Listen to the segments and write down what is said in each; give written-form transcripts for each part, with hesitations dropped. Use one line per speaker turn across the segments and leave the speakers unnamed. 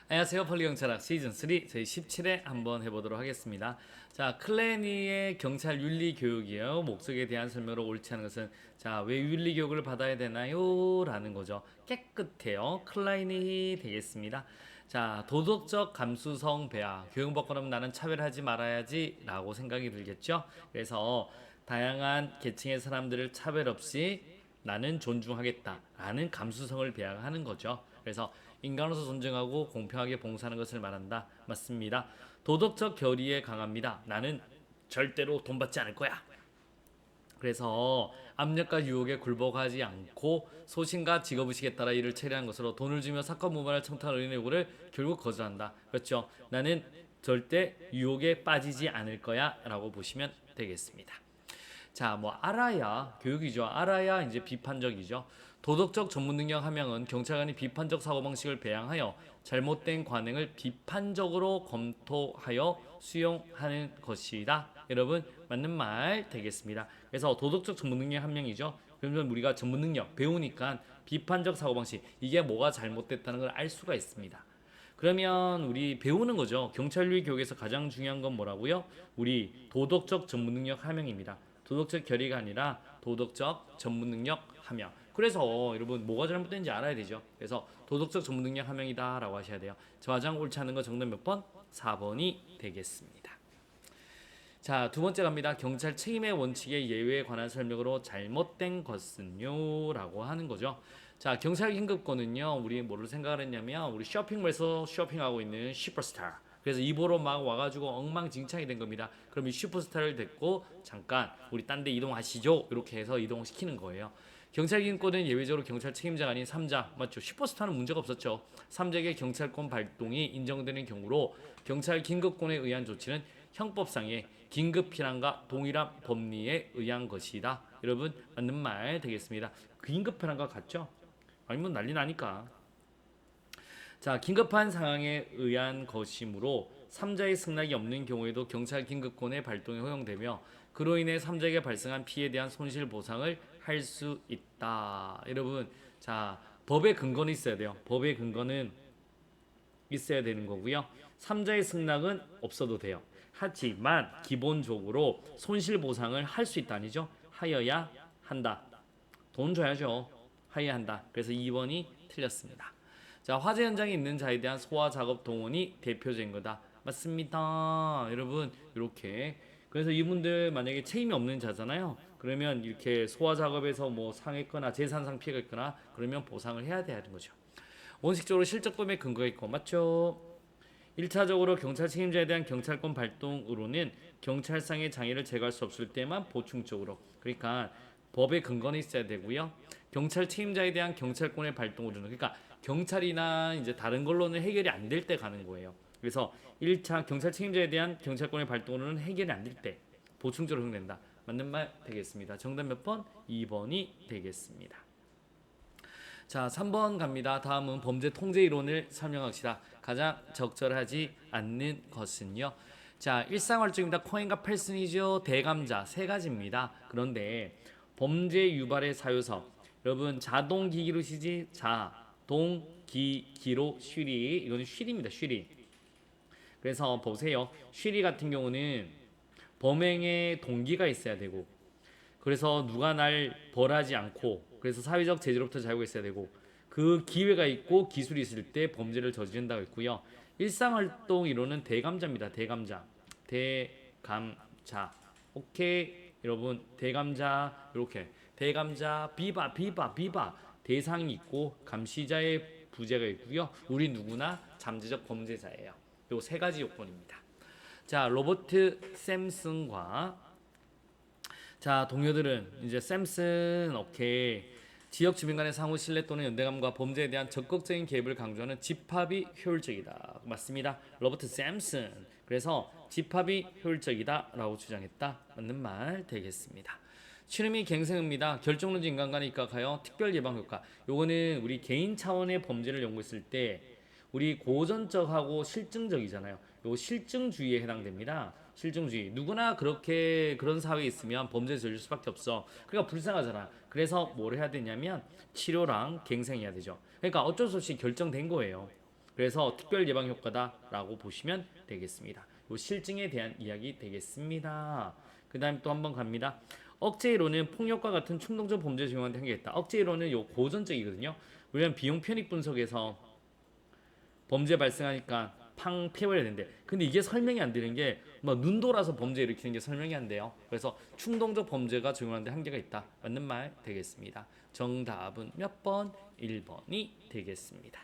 안녕하세요. 폴리경찰학 시즌3 저희 17회 한번 해보도록 하겠습니다. 자, 클레니의 경찰 윤리 교육이요. 목적에 대한 설명으로 옳지 않은 것은 왜 윤리 교육을 받아야 되나요? 라는 거죠. 깨끗해요. 클라인이 되겠습니다. 자, 도덕적 감수성 배아. 교육받고 나면 나는 차별하지 말아야지 라고 생각이 들겠죠. 그래서 다양한 계층의 사람들을 차별 없이 나는 존중하겠다 라는 감수성을 배양하는 거죠. 그래서 인간으로서 존중하고 공평하게 봉사하는 것을 말한다. 맞습니다. 도덕적 결의에 강합니다. 나는 절대로 돈 받지 않을 거야. 그래서 압력과 유혹에 굴복하지 않고 소신과 직업의식에 따라 일을 처리하는 것으로 돈을 주며 사건 무마를 청탁한 의뢰인의 요구를 결국 거절한다. 그렇죠. 나는 절대 유혹에 빠지지 않을 거야 라고 보시면 되겠습니다. 자, 알아야 교육이죠. 알아야 이제 비판적이죠. 도덕적 전문 능력 함양은 경찰관이 비판적 사고방식을 배양하여 잘못된 관행을 비판적으로 검토하여 수용하는 것이다. 여러분, 맞는 말 되겠습니다. 그래서 도덕적 전문 능력 함양이죠. 그러면 우리가 전문 능력 배우니까 비판적 사고방식, 이게 뭐가 잘못됐다는 걸 알 수가 있습니다. 그러면 우리 배우는 거죠. 경찰윤리 교육에서 가장 중요한 건 뭐라고요? 우리 도덕적 전문 능력 함양입니다. 도덕적 결의가 아니라 도덕적 전문 능력 함양. 그래서 여러분 뭐가 잘못된지 알아야 되죠. 그래서 도덕적 전문 능력 함양이다 라고 하셔야 돼요. 저 가장 옳지 않은 거 정답 몇 번? 4번이 되겠습니다. 자, 두 번째 갑니다. 경찰 책임의 원칙의 예외에 관한 설명으로 잘못된 것은요 라고 하는 거죠. 자, 경찰 긴급권은요, 우리 뭐를 생각을 했냐면 우리 쇼핑몰에서 쇼핑하고 있는 슈퍼스타, 그래서 입으로 막 와가지고 엉망진창이 된 겁니다. 그럼 이 슈퍼스타를 데리고 잠깐 우리 딴 데 이동하시죠, 이렇게 해서 이동시키는 거예요. 경찰 긴급권은 예외적으로 경찰 책임자가 아닌 3자, 맞죠? 슈퍼스타는 문제가 없었죠. 3자에게 경찰권 발동이 인정되는 경우로 경찰 긴급권에 의한 조치는 형법상의 긴급 필요함과 동일한 법리에 의한 것이다. 여러분, 맞는 말 되겠습니다. 긴급 필요함과 같죠? 아니면 난리 나니까. 자, 긴급한 상황에 의한 것이므로 3자의 승낙이 없는 경우에도 경찰 긴급권의 발동이 허용되며 그로 인해 3자에게 발생한 피해에 대한 손실 보상을 할 수 있다. 여러분, 자, 법의 근거는 있어야 돼요. 법의 근거는 있어야 되는 거고요. 3자의 승낙은 없어도 돼요. 하지만 기본적으로 손실 보상을 할 수 있다 아니죠? 하여야 한다. 돈 줘야죠. 하여야 한다. 그래서 2번이 틀렸습니다. 자, 화재 현장에 있는 자에 대한 소화 작업 동원이 대표적인 거다. 맞습니다. 여러분, 이렇게. 그래서 이분들 만약에 책임이 없는 자잖아요. 그러면 이렇게 소화 작업에서 뭐 상했거나 재산상 피해가 있거나 그러면 보상을 해야 되는 거죠. 원칙적으로 실적법에 근거가 있고, 맞죠? 1차적으로 경찰 책임자에 대한 경찰권 발동으로는 경찰상의 장애를 제거할 수 없을 때만 보충적으로, 그러니까 법의 근거는 있어야 되고요. 경찰 책임자에 대한 경찰권의 발동으로는, 그러니까 경찰이나 이제 다른 걸로는 해결이 안 될 때 가는 거예요. 그래서 1차 경찰 책임자에 대한 경찰권의 발동으로는 해결이 안 될 때 보충적으로 허용된다. 맞는 말 되겠습니다. 정답 몇 번? 2번이 되겠습니다. 자, 3번 갑니다. 다음은 범죄 통제 이론을 설명합시다. 가장 적절하지 않는 것은요. 자, 일상활동입니다. 코인과 팔순이죠. 대감자 세 가지입니다. 그런데 범죄 유발의 사유서, 여러분 자동기기로 쉬지, 자동기기로 쉬리, 이거는 쉬리입니다. 쉬리. 그래서 보세요. 쉬리 같은 경우는 범행의 동기가 있어야 되고, 그래서 누가 날 벌하지 않고, 그래서 사회적 제재로부터 자유가 있어야 되고, 그 기회가 있고 기술이 있을 때 범죄를 저지른다고 했고요. 일상활동 이론은 대감자입니다. 대감자. 대감자. 오케이 여러분, 대감자 이렇게 대감자 비바 비바 비바, 대상이 있고 감시자의 부재가 있고요. 우리 누구나 잠재적 범죄자예요. 요 세 가지 요건입니다. 자, 로버트 샘슨과 자, 동료들은 이제 샘슨, 오케이, 지역 주민 간의 상호 신뢰 또는 연대감과 범죄에 대한 적극적인 개입을 강조하는 집합이 효율적이다. 맞습니다. 로버트 샘슨. 그래서 집합이 효율적이다 라고 주장했다. 맞는 말 되겠습니다. 취름이 갱생입니다. 결정론적 인간관에 입각하여 특별 예방 효과. 요거는 우리 개인 차원의 범죄를 연구했을 때 우리 고전적하고 실증적이잖아요. 요 실증주의에 해당됩니다. 실증주의. 누구나 그렇게 그런 사회에 있으면 범죄에 저질 수밖에 없어. 그러니까 불쌍하잖아. 그래서 뭘 해야 되냐면 치료랑 갱생해야 되죠. 그러니까 어쩔 수 없이 결정된 거예요. 그래서 특별 예방 효과다라고 보시면 되겠습니다. 요 실증에 대한 이야기 되겠습니다. 그 다음에 또 한번 갑니다. 억제 이론은 폭력과 같은 충동적 범죄 적용하는 한계가 있다. 억제 이론은 요 고전적이거든요. 왜냐면 비용 편익 분석에서 범죄 발생하니까 팡 피해버려야 되는데, 근데 이게 설명이 안 되는 게 막 눈 돌아서 범죄 일으키는 게 설명이 안 돼요. 그래서 충동적 범죄가 적용하는데 한계가 있다. 맞는 말 되겠습니다. 정답은 몇 번? 1번이 되겠습니다.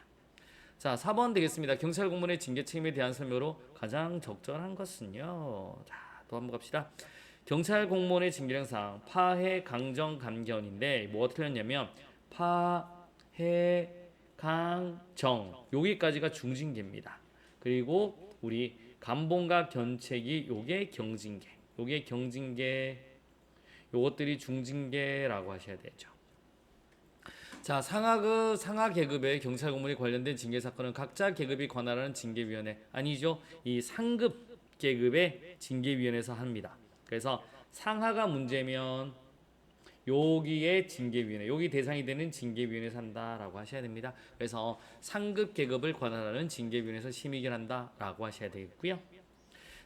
자, 4번 되겠습니다. 경찰 공무원의 징계 책임에 대한 설명으로 가장 적절한 것은요. 자, 또 한번 갑시다. 경찰 공무원의 징계령상 파해, 강정, 감견인데 뭐가 틀렸냐면 파해, 강정 여기까지가 중징계입니다. 그리고 우리 감봉과 견책이 요게 경징계, 요게 경징계, 요것들이 중징계라고 하셔야 되죠. 자, 상하 계급의 경찰 공무원이 관련된 징계 사건은 각자 계급이 관할하는 징계위원회, 아니죠, 이 상급 계급의 징계위원회에서 합니다. 그래서 상하가 문제면 여기에 징계위원회, 여기 대상이 되는 징계위원회에서 한다라고 하셔야 됩니다. 그래서 상급 계급을 관할하는 징계위원회에서 심의결한다라고 하셔야 되겠고요.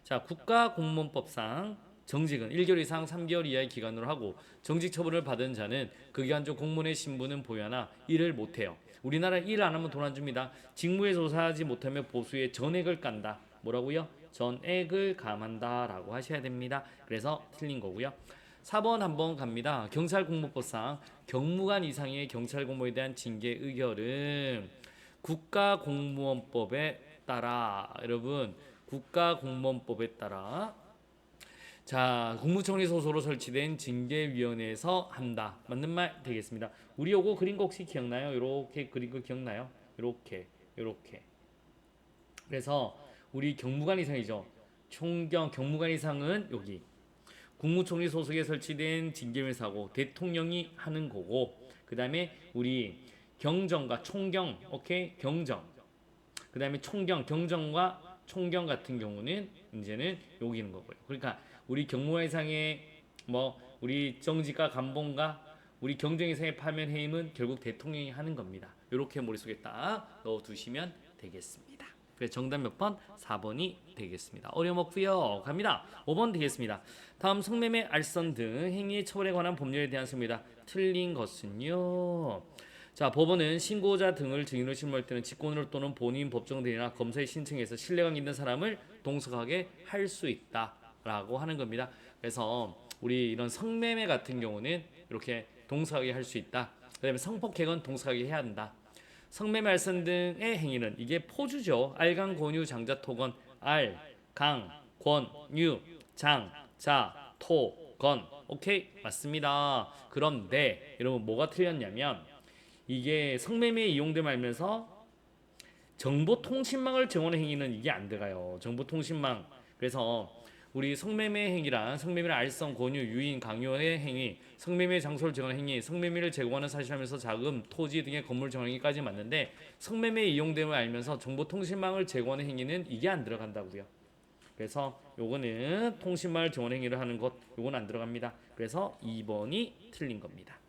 자, 국가공무원법상 정직은 1개월 이상 3개월 이하의 기간으로 하고 정직 처분을 받은 자는 그 기간 중 공무원의 신분은 보유하나 일을 못해요. 우리나라 일 안 하면 돈 안 줍니다. 직무에 조사하지 못하면 보수에 전액을 깐다. 뭐라고요? 전액을 감한다라고 하셔야 됩니다. 그래서 틀린 거고요. 4번 한번 갑니다. 경찰공무법상 경무관 이상의 경찰 공무원에 대한 징계 의결은 국가공무원법에 따라, 여러분 국가공무원법에 따라 자, 국무총리 소속으로 설치된 징계위원회에서 한다. 맞는 말 되겠습니다. 우리 요거 그린 거 혹시 기억나요? 요렇게 그린 거 기억나요? 요렇게 요렇게. 그래서 우리 경무관 이상이죠. 경무관 이상은 여기 국무총리 소속에 설치된 징계위원회사고 대통령이 하는 거고, 그 다음에 우리 경정과 총경, 오케이, 경정, 그 다음에 총경, 경정과 총경 같은 경우는 이제는 여기 있는 거고요. 그러니까 우리 경무관 이상의 뭐 우리 정직과 감봉과 우리 경정 이상의 파면 해임은 결국 대통령이 하는 겁니다. 이렇게 머릿속에 딱 넣어두시면 되겠습니다. 그래서 정답 몇 번? 4번이 되겠습니다. 어려웠고요. 갑니다. 5번 되겠습니다. 다음 성매매, 알선 등 행위 처벌에 관한 법률에 대한 설명입니다. 틀린 것은요. 자, 법원은 신고자 등을 증인으로 신고할 때는 직권으로 또는 본인 법정대리나 검사의 신청에서 신뢰감 있는 사람을 동석하게 할 수 있다라고 하는 겁니다. 그래서 우리 이런 성매매 같은 경우는 이렇게 동석하게 할 수 있다. 그다음에 성폭행은 동석하게 해야 한다. 성매매, 알선 등의 행위는 이게 포주죠. 알강, 권유, 장자, 토건. 알, 강, 권, 유, 장, 자, 토, 건. 오케이? 맞습니다. 그런데 여러분 뭐가 틀렸냐면 이게 성매매에 이용됨을 알면서 정보통신망을 정하는 행위는 이게 안 들어가요. 정보통신망. 그래서 우리 성매매 행위란 성매매를 알선, 권유, 유인, 강요의 행위, 성매매 장소를 정하는 행위, 성매매를 제공하는 사실하면서 자금, 토지 등의 건물 정하는 행위까지 맞는데 성매매에 이용됨을 알면서 정보통신망을 제공하는 행위는 이게 안 들어간다고요. 그래서 요거는 통신망을 제공하는 행위를 하는 것, 요건 안 들어갑니다. 그래서 2번이 틀린 겁니다.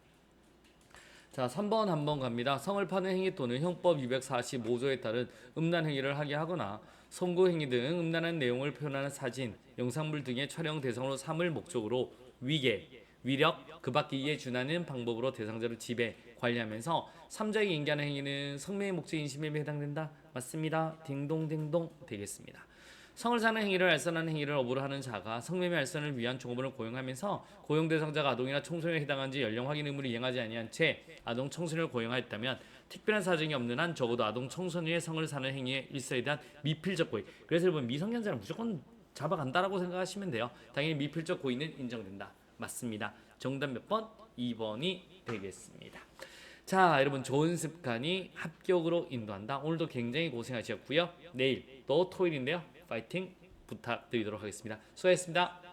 자, 3번 한번 갑니다. 성을 파는 행위 또는 형법 245조에 따른 음란 행위를 하게 하거나 선고 행위 등 음란한 내용을 표현하는 사진, 영상물 등의 촬영 대상으로 삼을 목적으로 위계, 위력, 그 밖에 이에 준하는 방법으로 대상자를 지배, 관리하면서 3자에게 인계하는 행위는 성매매 목적 인신매매에 해당된다. 맞습니다. 딩동댕동 되겠습니다. 성을 사는 행위를 알선하는 행위를 업으로 하는 자가 성매매 알선을 위한 종업원을 고용하면서 고용 대상자가 아동이나 청소년에 해당하는지 연령 확인 의무를 이행하지 아니한 채 아동 청소년을 고용하였다면 특별한 사정이 없는 한 적어도 아동 청소년의 성을 사는 행위의 일서에 대한 미필적 고의. 그래서 여러분 미성년자는 무조건 잡아간다라고 생각하시면 돼요. 당연히 미필적 고의는 인정된다. 맞습니다. 정답 몇 번? 2번이 되겠습니다. 자, 여러분 좋은 습관이 합격으로 인도한다. 오늘도 굉장히 고생하셨고요. 내일 또 토요일인데요. 파이팅 부탁드리도록 하겠습니다. 수고하셨습니다.